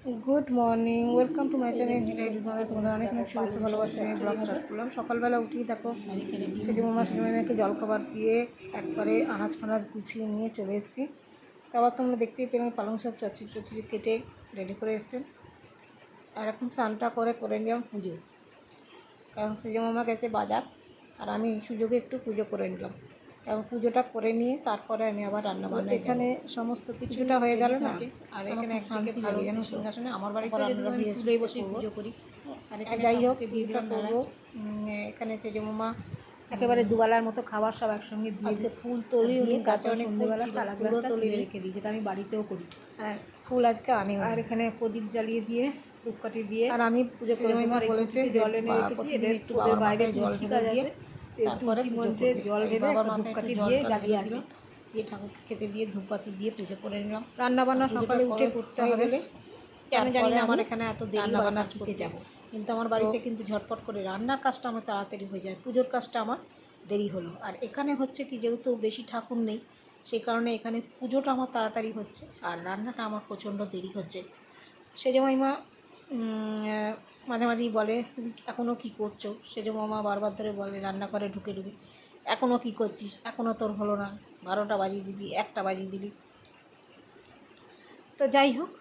Good morning, welcome to my channel Delight বিভাগে তোমাদের অনেক অনেক শুভেচ্ছা ভালোবাসা নিয়ে ব্লগ স্টার্ট করলাম। সকালবেলা উঠেই দেখো সেজে মামা সেজে জল খাবার দিয়ে একবারে আনাজ ফানাজ গুছিয়ে নিয়ে চলে এসেছি। তারপর তোমরা দেখতেই পেলাম পালং শাক চচ্চড়ি কেটে রেডি করে এসেছেন। আর এখন স্নানটা করে নিলাম পুজো, কারণ সেজে মামা গেছে বাজার আর আমি সুযোগে একটু পুজো করে নিলাম। এবং পুজোটা করে নিয়ে তারপরে আমি আবার রান্নাবান্না, এখানে সমস্ত কিছুটা হয়ে গেল না। আর এখানে একদিকে ভালো যেন সিংহাসনে আমার বাড়িতে যদি আমি তুলেই বসে পুজো করি। আর এখানে যাই হোক দিয়ে দিলাম করবো। এখানে সেজে মামা একেবারে দুবেলার মতো খাবার সব একসঙ্গে দিয়ে ফুল তলি, উনি গাছে অনেক সন্ধ্যেবেলা পুরো তলি রেখে দিই, যেটা আমি বাড়িতেও করি। হ্যাঁ, ফুল আজকে আনি। আর এখানে প্রদীপ জ্বালিয়ে দিয়ে ধূপকাঠি দিয়ে আর আমি পুজো করে বলেছে জল এনে রেখেছি, এদের একটু বাবার বাইরে জল ঢেলে দিয়ে তারপরে মঞ্চে জল ঢেলে ধূপকাঠি দিয়ে জ্বালিয়ে আসি, দিয়ে ঠাকুরকে খেতে দিয়ে ধূপবাতি দিয়ে পুজো করে নিলাম। রান্নাবান্না সকালে উঠে করতে হবে, কেন জানি না আমার এখানে এত দেরি রান্নাবান্না ঢুকে যাবো, কিন্তু আমার বাড়িতে কিন্তু ঝটপট করে রান্নার কাজটা আমার তাড়াতাড়ি হয়ে যায়, পুজোর কাজটা আমার দেরি হলো। আর এখানে হচ্ছে কি, যেহেতু বেশি ঠাকুর নেই সেই কারণে এখানে পুজোটা আমার তাড়াতাড়ি হচ্ছে আর রান্নাটা আমার প্রচণ্ড দেরি হচ্ছে। সেজে মাইমা মাঝে মাঝেই বলে তুমি এখনও কী করছো, সেজে মামা বারবার ধরে বলে রান্নাঘরে ঢুকে এখনও কী করছিস, এখনও তোর হলো না, 12টা বাজিয়ে দিলি, 1টা বাজিয়ে দিলি। তো যাই হোক,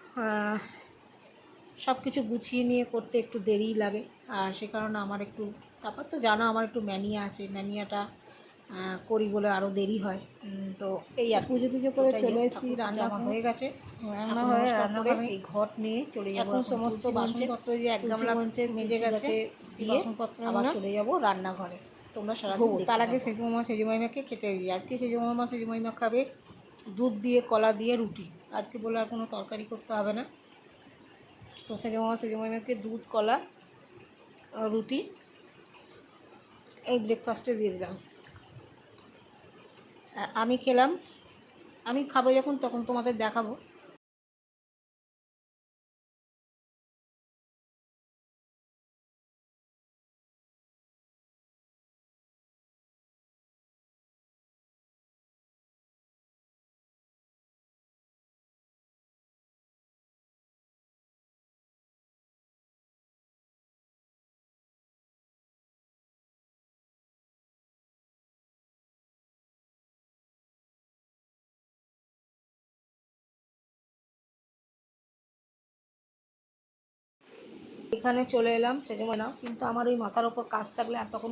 সব কিছু গুছিয়ে নিয়ে করতে একটু দেরিই লাগে। আর সে কারণে আমার একটু, তারপর তো জানো আমার একটু ম্যানিয়া আছে, ম্যানিয়াটা করি বলে আরও দেরি হয়। তো এই আর পুজো করে চলে এসেছি, রান্না হয়ে গেছে, রান্না হয়ে রান্না এই ঘট নিয়ে চলে যাবো। এখন সমস্ত বাসনপত্র যে এক গামলা মঞ্চে মেজে গেছে, বাসনপত্র আবার চলে যাবো রান্নাঘরে। তোমরা সারা তার আগে সেজু মামা সেজু মাইমাকে খেতে দিই। আজকে সেজু মামা সেজু মাইমা খাবে দুধ দিয়ে কলা দিয়ে রুটি। আজকে বলে আর কোনো তরকারি করতে হবে না। তো সেজু মামা সেজু মাইমাকে দুধ কলা রুটি এই ব্রেকফাস্টে দিয়ে দিলাম। আমি খেলাম, আমি খাবো যখন তখন তোমাদের দেখাবো। এখানে চলে এলাম সেজন্য না, কিন্তু আমার ওই মাথার ওপর কাজ থাকলে আর তখন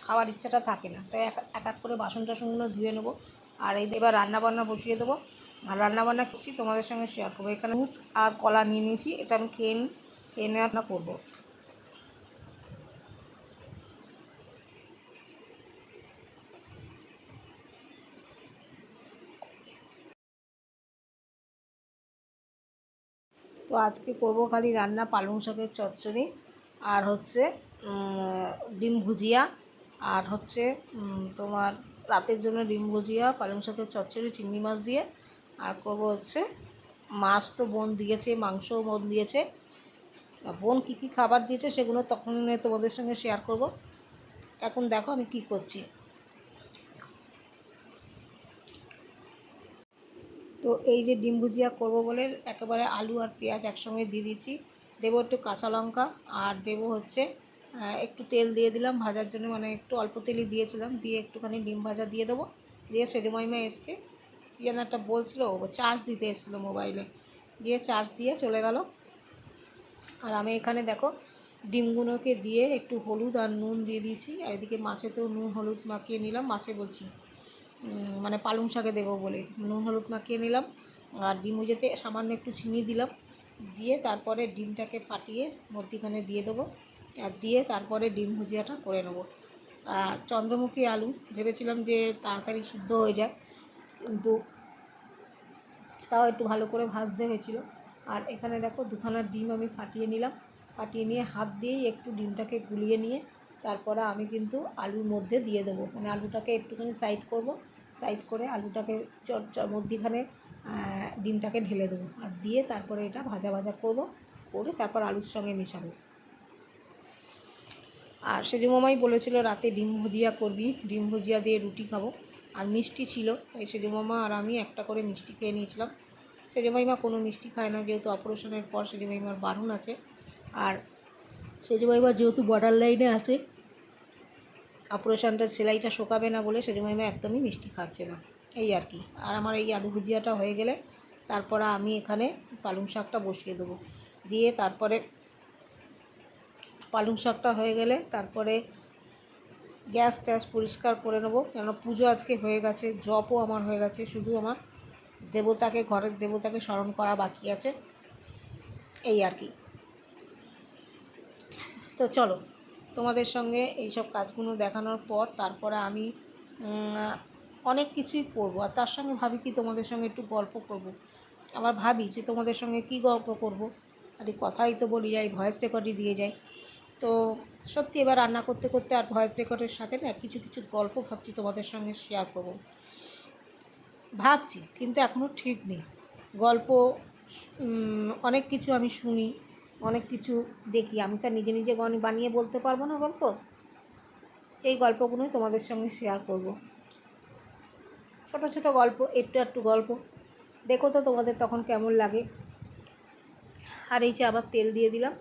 খাওয়ার ইচ্ছাটা থাকে না, তাই এক এক করে বাসন টাসনগুলো ধুয়ে নেবো। আর এই এবার রান্নাবান্না বসিয়ে দেবো। আর রান্নাবান্না করছি তোমাদের সঙ্গে শেয়ার করবো। এখানে দুধ আর কলা নিয়ে নিয়েছি, এটা আমি খেয়ে নেওয়া করবো। তো আজকে করবো খালি রান্না পালং শাকের চচ্চড়ি, আর হচ্ছে ডিম ভুজিয়া, আর হচ্ছে তোমার রাতের জন্য ডিম ভুজিয়া, পালং শাকের চচ্চড়ি চিংড়ি মাছ দিয়ে, আর করবো হচ্ছে মাছ তো বোন দিয়েছে, মাংসও বোন দিয়েছে। বোন কী কী খাবার দিয়েছে সেগুলো তখন তোমাদের সঙ্গে শেয়ার করব। এখন দেখো আমি কি করছি। তো এই যে ডিম ভুজিয়া করবো বলে একেবারে আলু আর পেঁয়াজ একসঙ্গে দিয়ে দিয়েছি, দেবো একটু কাঁচা লঙ্কা, আর দেবো হচ্ছে একটু তেল দিয়ে দিলাম ভাজার জন্য, মানে একটু অল্প তেলই দিয়েছিলাম, দিয়ে একটুখানি ডিম ভাজা দিয়ে দেবো। দিয়ে সেজে মাইমা এসছে, কী যেন একটা বলছিলো, চার্জ দিতে এসেছিলো মোবাইলে, দিয়ে চার্জ দিয়ে চলে গেল। আর আমি এখানে দেখো ডিমগুলোকে দিয়ে একটু হলুদ আর নুন দিয়ে দিয়েছি, আর এদিকে মাছেতেও নুন হলুদ মাখিয়ে নিলাম, মাছে বলছি মানে পালং শাকে দেবো বলে নুন হলুদ মাখিয়ে নিলাম। আর ডিম ভুজিয়াতে সামান্য একটু চিনি দিলাম, দিয়ে তারপরে ডিমটাকে ফাটিয়ে মধ্যিখানে দিয়ে দেবো, আর দিয়ে তারপরে ডিম ভুজিয়াটা করে নেবো। আর চন্দ্রমুখী আলু ভেবেছিলাম যে তাড়াতাড়ি সিদ্ধ হয়ে যায়, কিন্তু তাও একটু ভালো করে ভাজতে হয়েছিল। আর এখানে দেখো দুখানা ডিম আমি ফাটিয়ে নিলাম, ফাটিয়ে নিয়ে হাত দিয়েই একটু ডিমটাকে গুলিয়ে নিয়ে তারপরে আমি কিন্তু আলুর মধ্যে দিয়ে দেবো, মানে আলুটাকে একটুখানি সাইড করব, সাইড করে আলুটাকে মধ্যিখানে ডিমটাকে ঢেলে দেবো, আর দিয়ে তারপরে এটা ভাজা ভাজা করব, করে তারপর আলুর সঙ্গে মেশাবো। আর সেজু মামাই বলেছিল রাতে ডিম ভুজিয়া করবি, ডিম ভুজিয়া দিয়ে রুটি খাবো, আর মিষ্টি ছিল, তাই সেজু মামা আর আমি একটা করে মিষ্টি খেয়ে নিয়েছিলাম। সেজমাইমা কোনো মিষ্টি খায় না, যেহেতু অপারেশনের পর সেজমাইমার বারণ আছে। আর সেজমাইমা যেহেতু বর্ডার লাইনে আছে, অপারেশনটা সেলাইটা শোকাবে না বলে সেজমাইমা একদমই মিষ্টি খাচ্ছে না, এই আর কি। আর আমার এই আলু ভুজিয়াটা হয়ে গেলে তারপরে আমি এখানে পালং শাকটা বসিয়ে দেবো। দিয়ে তারপরে পালং শাকটা হয়ে গেলে তারপরে গ্যাস ট্যাস পরিষ্কার করে নেবো, কেন পুজো আজকে হয়ে গেছে, জপও আমার হয়ে গেছে, শুধু আমার দেবতাকে, ঘরের দেবতাকে স্মরণ করা বাকি আছে, এই আর কি। তো চলো, তোমাদের সঙ্গে এইসব কাজগুলো দেখানোর পর তারপরে আমি অনেক কিছুই করবো। আর তার সঙ্গে ভাবি কি তোমাদের সঙ্গে একটু গল্প করব। আবার ভাবি যে তোমাদের সঙ্গে কি গল্প করব, আর এই কথাই তো বলি যাই, ভয়েস রেকর্ডই দিয়ে যাই। তো সত্যি এবার রান্না করতে করতে আর ভয়েস রেকর্ডের সাথে না কিছু কিছু গল্প ভাবছি তোমাদের সঙ্গে শেয়ার করবো, ভাবছি, কিন্তু এখনও ঠিক নেই। গল্প অনেক কিছু আমি শুনি, অনেক কিছু দেখি, আমি তো নিজে নিজে বানিয়ে বলতে পারবো না গল্প। এই গল্পগুলোই তোমাদের সঙ্গে শেয়ার করব, ছোট ছোট গল্প, একটু একটু গল্প, দেখো তো তোমাদের তখন কেমন লাগে। আর এই যে আবার তেল দিয়ে দিলাম,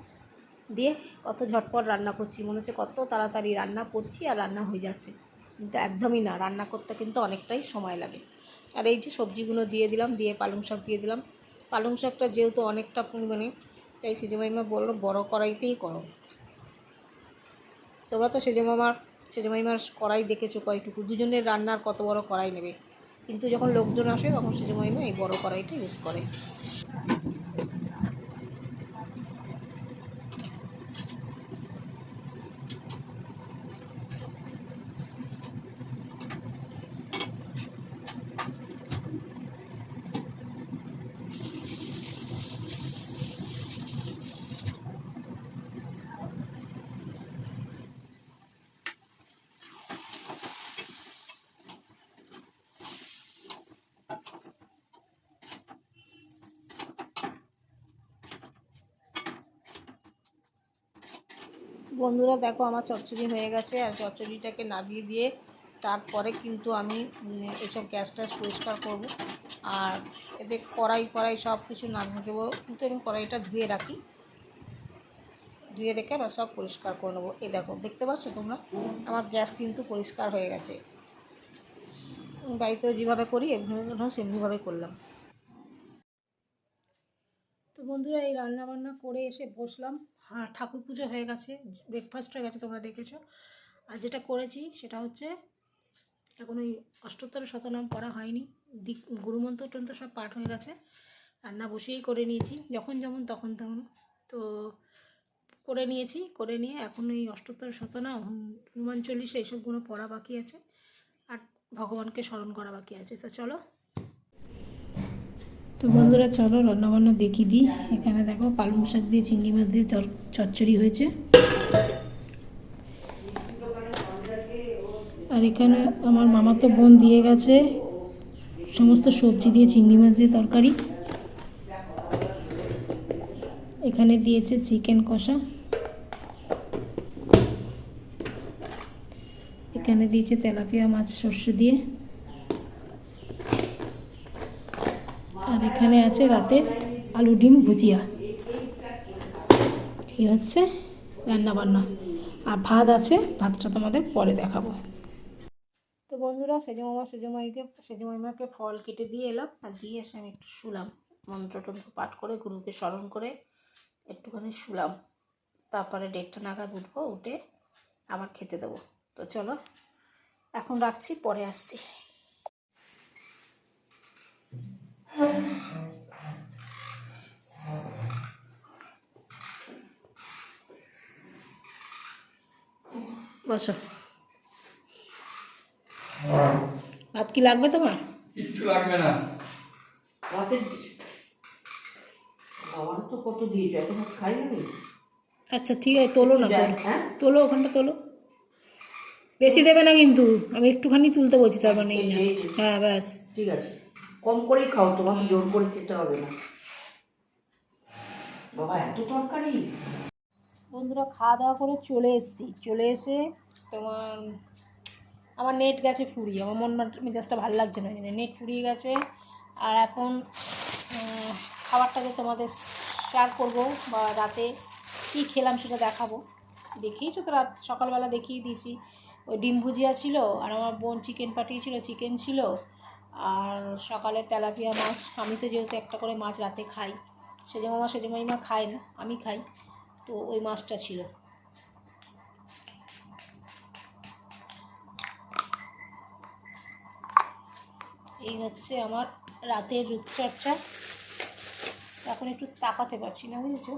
দিয়ে কত ঝটপট রান্না করছি, মনে হচ্ছে কত তাড়াতাড়ি রান্না করছি আর রান্না হয়ে যাচ্ছে, কিন্তু একদমই না, রান্না করতে কিন্তু অনেকটাই সময় লাগে। আর এই যে সবজিগুলো দিয়ে দিলাম, দিয়ে পালং শাক দিয়ে দিলাম। পালং শাকটা যেহেতু অনেকটা পরিমাণে, তাই সেজমাইমা বললো বড় কড়াইতেই করো। তোমরা তো সেজমাইমার কড়াই দেখেছো কয়টুকু, দুজনের রান্নার কত বড় কড়াই নেবে, কিন্তু যখন লোকজন আসে তখন সেজমাইমা এই বড় কড়াইটা ইউজ করে। বন্ধুরা দেখো আমার চচ্চড়ি হয়ে গেছে, আর চচ্চড়িটাকে নামিয়ে দিয়ে তারপরে কিন্তু আমি এসব গ্যাস ট্যাস পরিষ্কার করবো। আর এতে কড়াই সব কিছু নামিয়ে দেবো, কিন্তু আমি কড়াইটা ধুয়ে রাখি, ধুয়ে রেখে বা সব পরিষ্কার করে নেবো। এই দেখো, দেখতে পাচ্ছ তোমরা আমার গ্যাস কিন্তু পরিষ্কার হয়ে গেছে। বাড়িতেও যেভাবে করি এমনিভাবে সেমনিভাবে করলাম। তো বন্ধুরা এই রান্নাবান্না করে এসে বসলাম। হ্যাঁ, ঠাকুর পুজো হয়ে গেছে, ব্রেকফাস্ট হয়ে গেছে, তোমরা দেখেছো। আর যেটা করেছি সেটা হচ্ছে, এখন ওই অষ্টোত্তর শতনাম পড়া হয়নি, গুরুমন্ত্র টন্ত্র সব পাঠ হয়ে গেছে, রান্না বসেই করে নিয়েছি, যখন যেমন তখন তেমন। তো করে নিয়েছি, করে নিয়ে এখন ওই অষ্টোত্তর শতনাম, হনুমান চল্লিশা এইসবগুলো পড়া বাকি আছে, আর ভগবানকে স্মরণ করা বাকি আছে। তো চলো, তো বন্ধুরা চলো রান্নাবান্না দেখিয়ে দিই। এখানে দেখো পালং শাক দিয়ে চিংড়ি মাছ দিয়ে চচ্চড়ি হয়েছে, আর এখানে আমার মামাতো বোন দিয়ে গেছে সমস্ত সবজি দিয়ে চিংড়ি মাছ দিয়ে তরকারি। এখানে দিয়েছে চিকেন কষা, এখানে দিয়েছে তেলাপিয়া মাছ সর্ষে দিয়ে, আর এখানে আছে রাতের আলু ডিম ভুজিয়া। এই হচ্ছে রান্নাবান্না, আর ভাত আছে, ভাতটা তোমাদের পরে দেখাবো। তো বন্ধুরা সেজমাইমাকে ফল কেটে দিয়ে এলাম, আর দিয়ে এসে আমি একটু শুলাম, মন্ত্রতন্ত্র পাঠ করে গুরুকে স্মরণ করে একটুখানি শুলাম। তারপরে 1:30 নাগাদ উঠবো, উঠে আবার খেতে দেবো। তো চলো এখন রাখছি, পরে আসছি। বসো, ভাত কি লাগবে তোমার? কিচ্ছু লাগবে না। আমার তো কত দিয়েছে, এত ভাত খাই আমি। আচ্ছা ঠিক আছে, তোলো না, তোলো, হ্যাঁ তোলো ওখানটা তোলো, বেশি দেবে না কিন্তু, আমি একটুখানি তুলতে বলছি, তার মানে না। হ্যাঁ ব্যাস, ঠিক আছে, কম করেই খাও, তোমাকে জোর করে খেতে হবে না। বাবা এত তরকারি। বন্ধুরা খাওয়া দাওয়া করে চলে এসেছি, চলে এসে তোমার আমার নেট গেছে ফুরিয়ে, আমার মন মেজাজটা ভালো লাগছে না, নেট ফুরিয়ে গেছে। আর এখন খাবারটাকে তোমাদের শেয়ার করব, বা রাতে কী খেলাম সেটা দেখাবো। দেখিয়েছো তো, রাত সকালবেলা দেখিয়ে দিয়েছি। ওই ডিম ভুজিয়া ছিল, আর আমার বোন চিকেন পাঠিয়েছিল, চিকেন ছিল, আর সকালে তেলাপিয়া মাছ। আমি তো যেহেতু একটা করে মাছ রাতে খাই, সেজমাইমা খায় না, আমি খাই, তো ওই মাছটা ছিল। এই হচ্ছে আমার রাতের রূপচর্চা। এখন একটু তাকাতে পারছি না, বুঝেছো?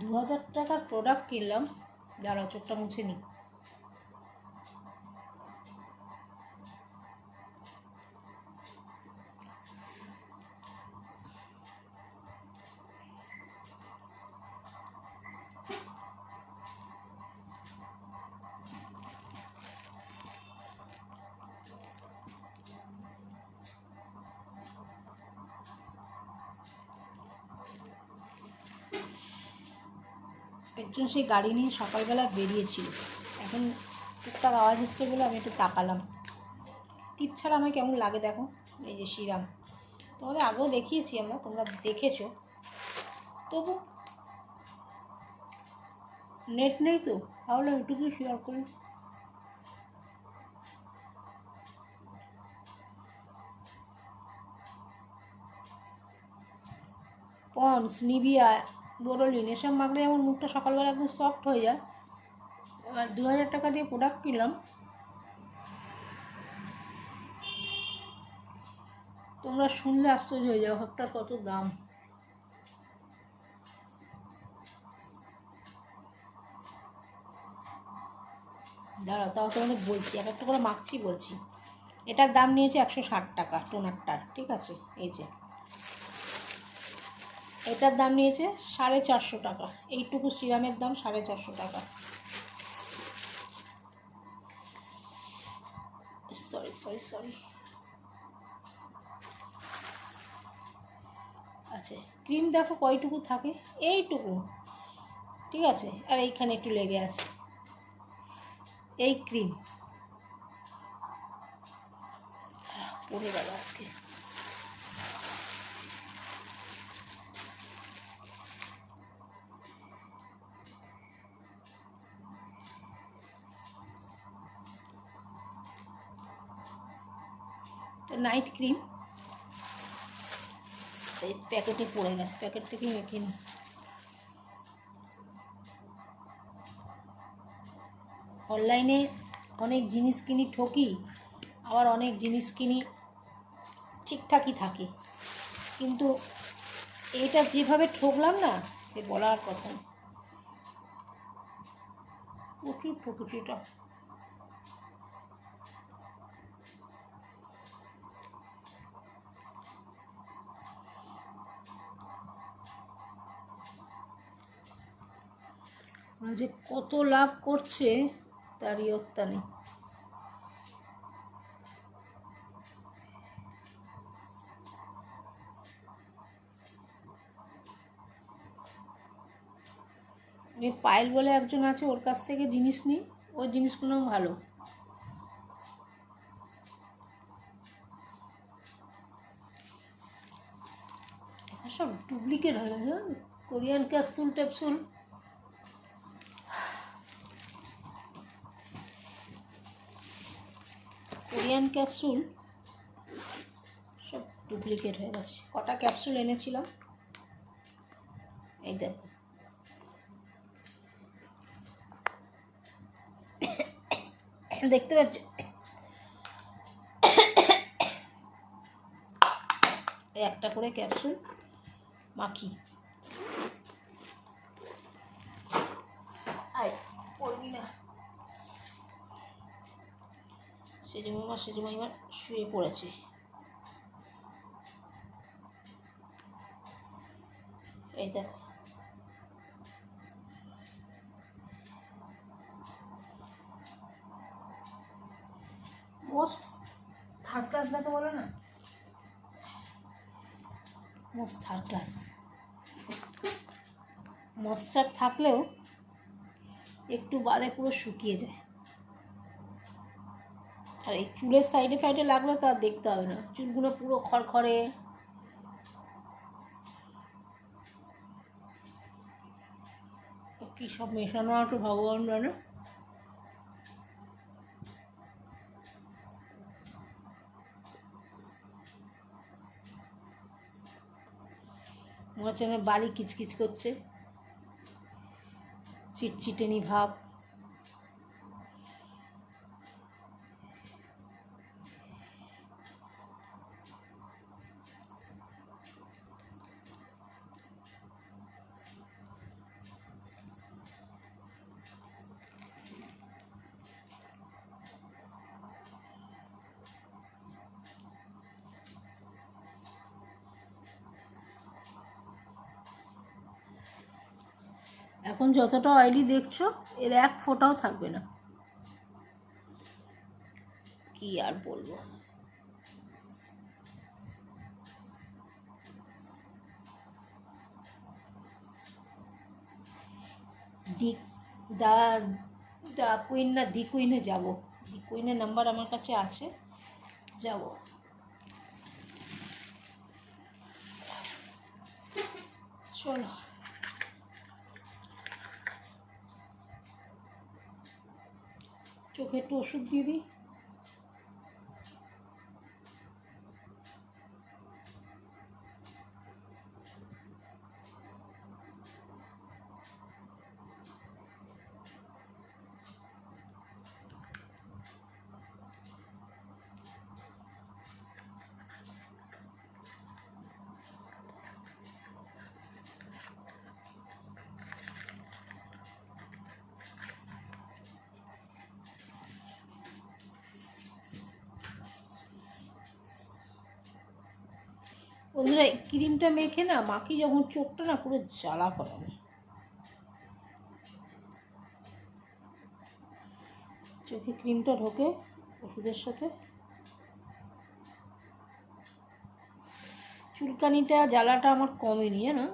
$2000 প্রোডাক্ট কিনলাম, যারা চোখটা মুছে নি। একজন সেই গাড়ি নিয়ে সকালবেলা বেরিয়েছিল, এখন টুকটাক আওয়াজ হচ্ছে বলে আমি একটু তাকালাম। টিপ ছাড়া আমার কেমন লাগে দেখো। এই যে শ্রীরাম, তোমাদের আগেও দেখিয়েছি আমরা, তোমরা দেখেছো, তবু নেট নেই তো, তাহলে ওইটুকু শেয়ার করি। পন্স, নিভিয়া, বোরোলিন এসব মাখলে যেমন মুখটা সকালবেলা একদম সফট হয়ে যায়। এবার $2000 দিয়ে প্রোডাক্ট কিনলাম, তোমরা শুনলে আশ্চর্য হয়ে যাও একটা কত দাম। দাঁড়াও, তাও তোমাদের বলছি, এক একটা করে মাখছি বলছি। এটার দাম নিয়েছে $160 টোনারটার, ঠিক আছে? এই যে এটার দাম নিয়েছে $450। এইটুকু সিরামের দাম $450। Sorry sorry sorry. আচ্ছা, ক্রিম দেখো কয়টুকু থাকে, এইটুকু, ঠিক আছে? আর এইখানে একটু লেগে আছে। এই ক্রিম পড়ে গেল আজকে। নাইট ক্রিম, এই প্যাকেটে পড়ে গেছে, প্যাকেট থেকে মেখে নিই। অনলাইনে অনেক জিনিস কিনি ঠকি, আবার অনেক জিনিস কিনি ঠিকঠাকই থাকে, কিন্তু এইটা যেভাবে ঠকলাম না, সে বলার কথা না। প্রচুর ঠকেছিটা। ওরা যে কত লাভ করছে তার ইয়ত্তা নেই। আমি পায়েল বলে একজন আছে, ওর কাছ থেকে জিনিস নিই, ওর জিনিসগুলো ভালো। সব ডুপ্লিকেট হয়ে গেছে, কোরিয়ান ক্যাপসুল ট্যাপসুল। কোরিয়ান ক্যাপসুল সব ডুপ্লিকেট হয়ে গেছে। কটা ক্যাপসুল এনেছিলাম, এই দেখো, দেখতে পাচ্ছ? একটা করে ক্যাপসুল মাখি। আয় পড়বি না। সেজমাইমা শুয়ে পড়েছে। এই দেখো, মোস্ট থার্ড ক্লাস দেখো বলো না, মোস্ট থার্ড ক্লাস। ময়েশ্চার থাকলেও একটু বাদে পুরো শুকিয়ে যায়। আর এই চুলের সাইডে ফাইডে লাগলে তো আর দেখতে হবে না, চুলগুলো পুরো খড়খড়ে। কী সব মেশানো একটু ভগবান জানে। মনে হচ্ছে আমার বাড়ি কিচকিচ করছে, চিটচিটেনি ভাব। এখন যতটা অয়েলি দেখছো এর এক ফোঁটাও থাকবে না, কি আর বলবো। দা কুইন না দি কুইনে যাবো, দি কুইনের নাম্বার আমার কাছে আছে, যাব। চলো চোখে একটু ওষুধ দিয়ে দিই। বন্ধুরা এই ক্রিমটা মেখে না মাখি যখন চোখটা না পুরো জ্বালা করে, চোখে ক্রিমটা ঢোকে ওষুধের সাথে, চুলকানিটা জ্বালাটা আমার কমেনি জানো।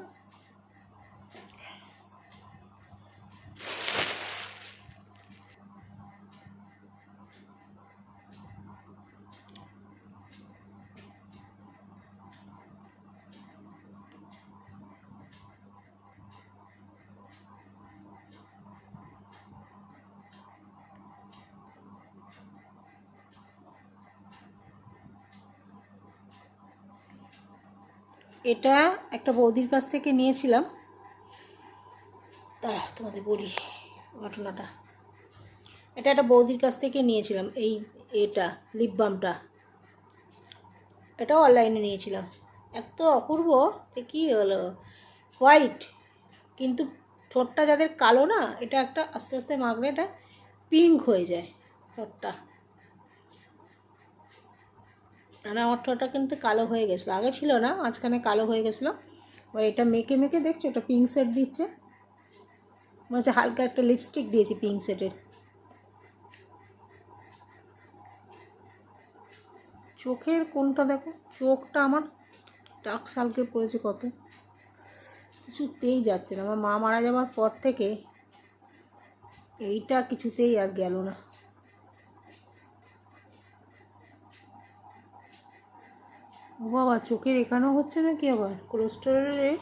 এটা একটা বৌদির কাছ থেকে নিয়েছিলাম, দাঁড়া তোমাদের বলি ঘটনাটা। এটা একটা বৌদির কাছ থেকে নিয়েছিলাম, এটা লিপ বামটা, এটাও অনলাইনে নিয়েছিলাম। এত অপূর্ব, কি হলো হোয়াইট, কিন্তু ঠোঁটটা যাদের কালো না, এটা একটা আস্তে আস্তে মাখলে এটা পিঙ্ক হয়ে যায় ঠোঁটটা। না আমার ঠোঁটটা কিন্তু কালো হয়ে গেছিলো, আগে ছিল না, মাঝখানে কালো হয়ে গেছিলো। এবার এটা মেখে মেখে দেখছো এটা পিঙ্ক শেড দিচ্ছে, মনে হচ্ছে হালকা একটা লিপস্টিক দিয়েছি পিঙ্ক শেডের। চোখের কোনটা দেখো, চোখটা আমার ডার্ক সার্কেল পড়েছে কত, কিছুতেই যাচ্ছে না। আমার মা মারা যাওয়ার পর থেকে এইটা কিছুতেই আর গেল না। ও বাবা, চোখের এখানেও হচ্ছে নাকি আবার কোলেস্টেরলের?